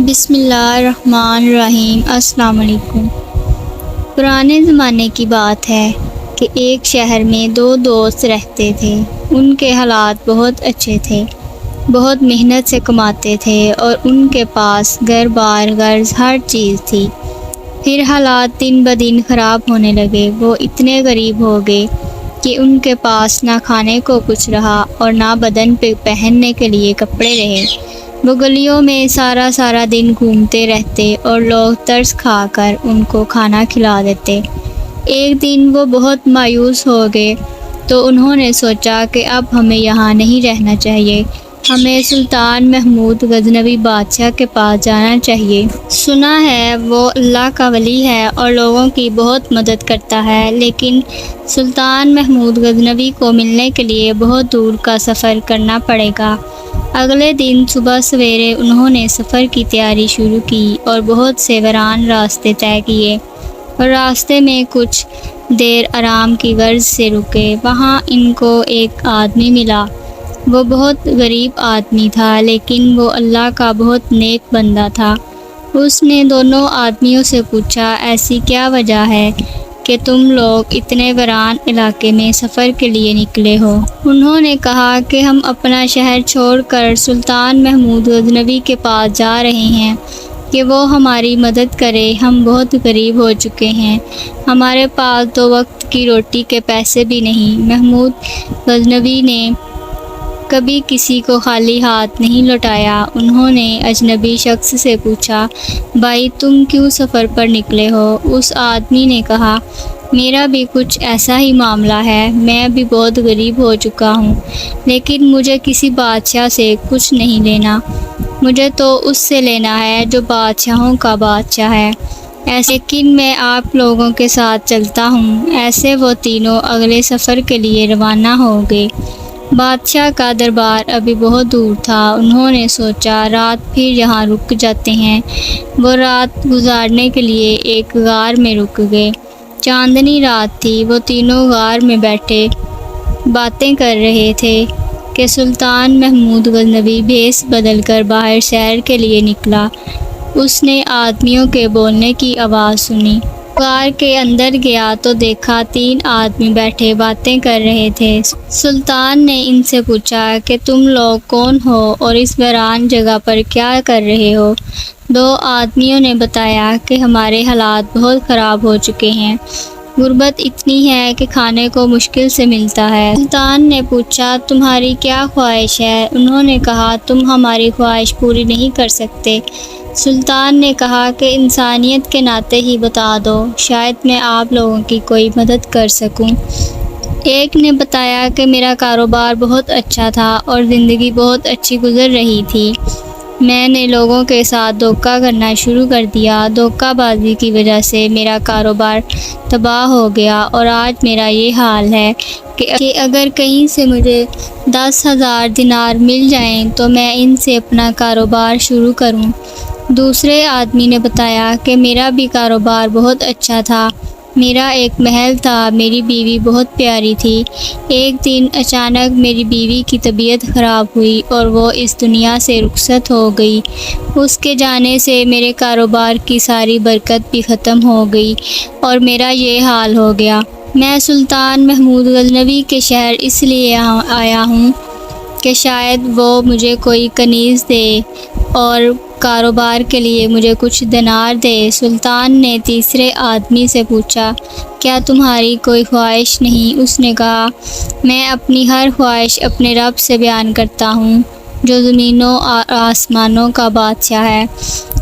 بسم اللہ الرحمن الرحیم۔ السلام علیکم۔ پرانے زمانے کی بات ہے کہ ایک شہر میں دو دوست رہتے تھے۔ ان کے حالات بہت اچھے تھے، بہت محنت سے کماتے تھے اور ان کے پاس گھر بار غرض ہر چیز تھی۔ پھر حالات دن بدن خراب ہونے لگے۔ وہ اتنے غریب ہو گئے کہ ان کے پاس نہ کھانے کو کچھ رہا اور نہ بدن پہ پہننے کے لیے کپڑے رہے۔ وہ گلیوں میں سارا دن گھومتے رہتے اور لوگ ترس کھا کر ان کو کھانا کھلا دیتے۔ ایک دن وہ بہت مایوس ہو گئے تو انہوں نے سوچا کہ اب ہمیں یہاں نہیں رہنا چاہیے، ہمیں سلطان محمود غزنوی بادشاہ کے پاس جانا چاہیے۔ سنا ہے وہ اللہ کا ولی ہے اور لوگوں کی بہت مدد کرتا ہے، لیکن سلطان محمود غزنوی کو ملنے کے لیے بہت دور کا سفر کرنا پڑے گا۔ اگلے دن صبح سویرے انہوں نے سفر کی تیاری شروع کی اور بہت سے ویران راستے طے کیے اور راستے میں کچھ دیر آرام کی غرض سے رکے۔ وہاں ان کو ایک آدمی ملا۔ وہ بہت غریب آدمی تھا، لیکن وہ اللہ کا بہت نیک بندہ تھا۔ اس نے دونوں آدمیوں سے پوچھا، ایسی کیا وجہ ہے کہ تم لوگ اتنے ویران علاقے میں سفر کے لیے نکلے ہو؟ انہوں نے کہا کہ ہم اپنا شہر چھوڑ کر سلطان محمود غزنوی کے پاس جا رہے ہیں کہ وہ ہماری مدد کرے۔ ہم بہت غریب ہو چکے ہیں، ہمارے پاس 2 وقت کی روٹی کے پیسے بھی نہیں۔ محمود غزنوی نے کبھی کسی کو خالی ہاتھ نہیں لوٹایا۔ انہوں نے اجنبی شخص سے پوچھا، بھائی تم کیوں سفر پر نکلے ہو؟ اس آدمی نے کہا، میرا بھی کچھ ایسا ہی معاملہ ہے، میں بھی بہت غریب ہو چکا ہوں، لیکن مجھے کسی بادشاہ سے کچھ نہیں لینا، مجھے تو اس سے لینا ہے جو بادشاہوں کا بادشاہ ہے۔ لیکن میں آپ لوگوں کے ساتھ چلتا ہوں۔ ایسے وہ تینوں اگلے سفر کے لیے روانہ ہو گئے۔ بادشاہ کا دربار ابھی بہت دور تھا۔ انہوں نے سوچا رات پھر یہاں رک جاتے ہیں۔ وہ رات گزارنے کے لیے ایک غار میں رک گئے۔ چاندنی رات تھی۔ وہ تینوں غار میں بیٹھے باتیں کر رہے تھے کہ سلطان محمود غزنوی بھیس بدل کر باہر سیر کے لیے نکلا۔ اس نے آدمیوں کے بولنے کی آواز سنی۔ غار کے اندر گیا تو دیکھا 3 آدمی بیٹھے باتیں کر رہے تھے۔ سلطان نے ان سے پوچھا کہ تم لوگ کون ہو اور اس ویران جگہ پر کیا کر رہے ہو؟ 2 آدمیوں نے بتایا کہ ہمارے حالات بہت خراب ہو چکے ہیں، غربت اتنی ہے کہ کھانے کو مشکل سے ملتا ہے۔ سلطان نے پوچھا تمہاری کیا خواہش ہے؟ انہوں نے کہا تم ہماری خواہش پوری نہیں کر سکتے۔ سلطان نے کہا کہ انسانیت کے ناطے ہی بتا دو، شاید میں آپ لوگوں کی کوئی مدد کر سکوں۔ ایک نے بتایا کہ میرا کاروبار بہت اچھا تھا اور زندگی بہت اچھی گزر رہی تھی، میں نے لوگوں کے ساتھ دھوکہ کرنا شروع کر دیا، دھوکہ بازی کی وجہ سے میرا کاروبار تباہ ہو گیا اور آج میرا یہ حال ہے کہ اگر کہیں سے مجھے 10,000 دینار مل جائیں تو میں ان سے اپنا کاروبار شروع کروں۔ دوسرے آدمی نے بتایا کہ میرا بھی کاروبار بہت اچھا تھا، میرا ایک محل تھا، میری بیوی بہت پیاری تھی۔ ایک دن اچانک میری بیوی کی طبیعت خراب ہوئی اور وہ اس دنیا سے رخصت ہو گئی۔ اس کے جانے سے میرے کاروبار کی ساری برکت بھی ختم ہو گئی اور میرا یہ حال ہو گیا۔ میں سلطان محمود غزنوی کے شہر اس لیے آیا ہوں کہ شاید وہ مجھے کوئی کنیز دے اور کاروبار کے لیے مجھے کچھ دینار دے۔ سلطان نے تیسرے آدمی سے پوچھا، کیا تمہاری کوئی خواہش نہیں؟ اس نے کہا، میں اپنی ہر خواہش اپنے رب سے بیان کرتا ہوں جو زمینوں اور آسمانوں کا بادشاہ ہے،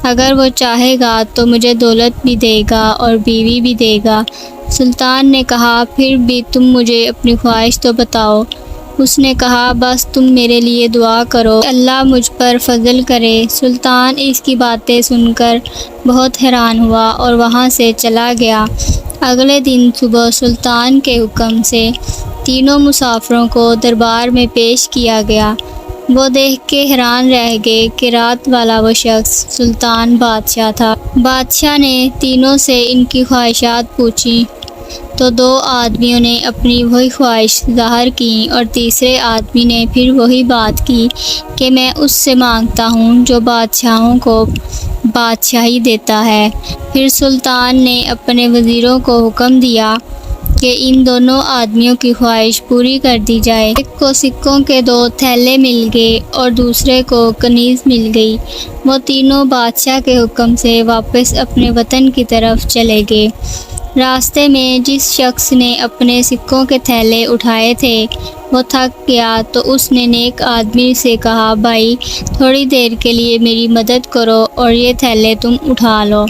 اگر وہ چاہے گا تو مجھے دولت بھی دے گا اور بیوی بھی دے گا۔ سلطان نے کہا، پھر بھی تم مجھے اپنی خواہش تو بتاؤ۔ اس نے کہا، بس تم میرے لیے دعا کرو کہ اللہ مجھ پر فضل کرے۔ سلطان اس کی باتیں سن کر بہت حیران ہوا اور وہاں سے چلا گیا۔ اگلے دن صبح سلطان کے حکم سے تینوں مسافروں کو دربار میں پیش کیا گیا۔ وہ دیکھ کے حیران رہ گئے کہ رات والا وہ شخص سلطان بادشاہ تھا۔ بادشاہ نے تینوں سے ان کی خواہشات پوچھی۔ تو دو آدمیوں نے اپنی وہی خواہش ظاہر کی اور تیسرے آدمی نے پھر وہی بات کی کہ میں اس سے مانگتا ہوں جو بادشاہوں کو بادشاہی دیتا ہے۔ پھر سلطان نے اپنے وزیروں کو حکم دیا کہ ان دونوں آدمیوں کی خواہش پوری کر دی جائے۔ ایک کو سکوں کے 2 تھیلے مل گئے اور دوسرے کو کنیز مل گئی۔ وہ تینوں بادشاہ کے حکم سے واپس اپنے وطن کی طرف چلے گئے۔ راستے میں جس شخص نے اپنے سکوں کے تھیلے اٹھائے تھے وہ تھک گیا تو اس نے نیک آدمی سے کہا، بھائی تھوڑی دیر کے لیے میری مدد کرو اور یہ تھیلے تم اٹھا لو۔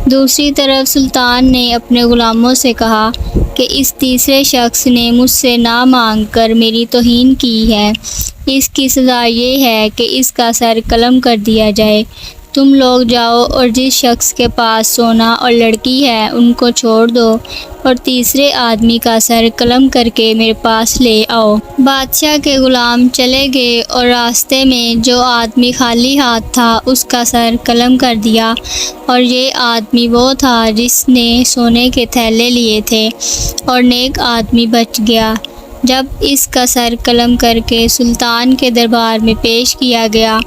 دوسری طرف سلطان نے اپنے غلاموں سے کہا کہ اس تیسرے شخص نے مجھ سے نہ مانگ کر میری توہین کی ہے، اس کی سزا یہ ہے کہ اس کا سر قلم کر دیا جائے۔ تم لوگ جاؤ اور جس شخص کے پاس سونا اور لڑکی ہے ان کو چھوڑ دو اور تیسرے آدمی کا سر قلم کر کے میرے پاس لے آؤ۔ بادشاہ کے غلام چلے گئے اور راستے میں جو آدمی خالی ہاتھ تھا اس کا سر قلم کر دیا، اور یہ آدمی وہ تھا جس نے سونے کے تھیلے لیے تھے، اور نیک آدمی بچ گیا۔ جب اس کا سر قلم کر کے سلطان کے دربار میں پیش کیا گیا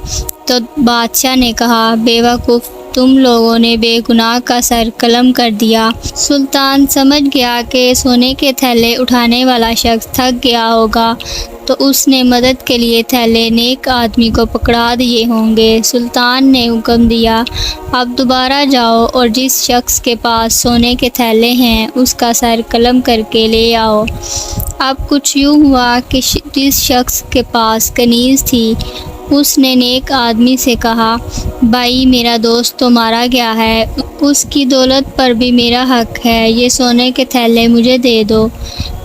تو بادشاہ نے کہا، بے وقوف، تم لوگوں نے بے گناہ کا سر قلم کر دیا۔ سلطان سمجھ گیا کہ سونے کے تھیلے اٹھانے والا شخص تھک گیا ہوگا تو اس نے مدد کے لیے تھیلے نیک آدمی کو پکڑا دیے ہوں گے۔ سلطان نے حکم دیا، اب دوبارہ جاؤ اور جس شخص کے پاس سونے کے تھیلے ہیں اس کا سر قلم کر کے لے آؤ۔ اب کچھ یوں ہوا کہ جس شخص کے پاس کنیز تھی اس نے نیک آدمی سے کہا، بھائی میرا دوست تو مارا گیا ہے، اس کی دولت پر بھی میرا حق ہے، یہ سونے کے تھیلے مجھے دے دو۔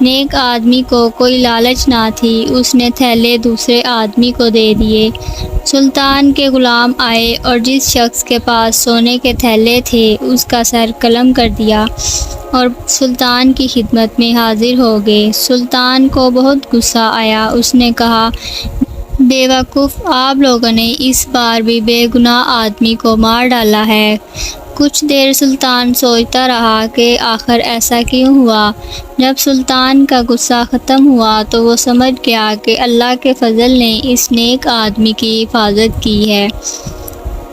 نیک آدمی کو کوئی لالچ نہ تھی، اس نے تھیلے دوسرے آدمی کو دے دیے۔ سلطان کے غلام آئے اور جس شخص کے پاس سونے کے تھیلے تھے اس کا سر قلم کر دیا اور سلطان کی خدمت میں حاضر ہو گئے۔ سلطان کو بہت غصہ آیا، اس نے کہا، بے وقوف، آپ لوگوں نے اس بار بھی بے گناہ آدمی کو مار ڈالا ہے۔ کچھ دیر سلطان سوچتا رہا کہ آخر ایسا کیوں ہوا۔ جب سلطان کا غصہ ختم ہوا تو وہ سمجھ گیا کہ اللہ کے فضل نے اس نیک آدمی کی حفاظت کی ہے،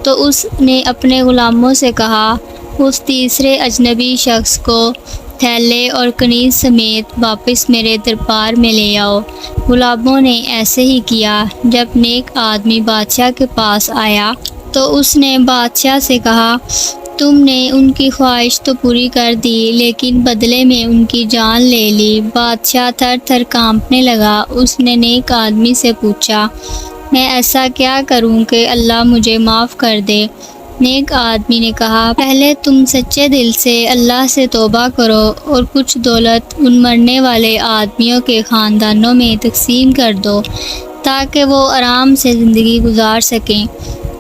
تو اس نے اپنے غلاموں سے کہا، اس تیسرے اجنبی شخص کو تھیلے اور کنیز سمیت واپس میرے دربار میں لے آؤ۔ غلاموں نے ایسے ہی کیا۔ جب نیک آدمی بادشاہ کے پاس آیا تو اس نے بادشاہ سے کہا، تم نے ان کی خواہش تو پوری کر دی لیکن بدلے میں ان کی جان لے لی۔ بادشاہ تھر تھر کانپنے لگا۔ اس نے نیک آدمی سے پوچھا، میں ایسا کیا کروں کہ اللہ مجھے معاف کر دے؟ نیک آدمی نے کہا، پہلے تم سچے دل سے اللہ سے توبہ کرو اور کچھ دولت ان مرنے والے آدمیوں کے خاندانوں میں تقسیم کر دو تاکہ وہ آرام سے زندگی گزار سکیں۔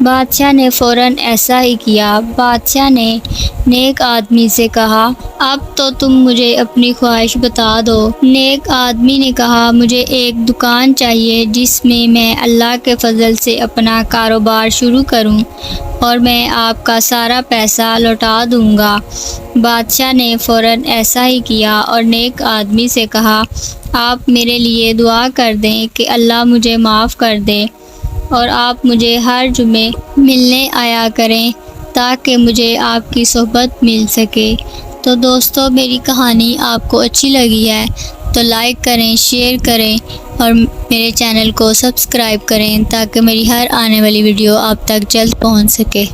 بادشاہ نے فوراً ایسا ہی کیا۔ بادشاہ نے نیک آدمی سے کہا، اب تو تم مجھے اپنی خواہش بتا دو۔ نیک آدمی نے کہا، مجھے ایک دکان چاہیے جس میں میں اللہ کے فضل سے اپنا کاروبار شروع کروں اور میں آپ کا سارا پیسہ لوٹا دوں گا۔ بادشاہ نے فوراً ایسا ہی کیا اور نیک آدمی سے کہا، آپ میرے لیے دعا کر دیں کہ اللہ مجھے معاف کر دے اور آپ مجھے ہر جمعے ملنے آیا کریں تاکہ مجھے آپ کی صحبت مل سکے۔ تو دوستو، میری کہانی آپ کو اچھی لگی ہے تو لائک کریں، شیئر کریں اور میرے چینل کو سبسکرائب کریں تاکہ میری ہر آنے والی ویڈیو آپ تک جلد پہنچ سکے۔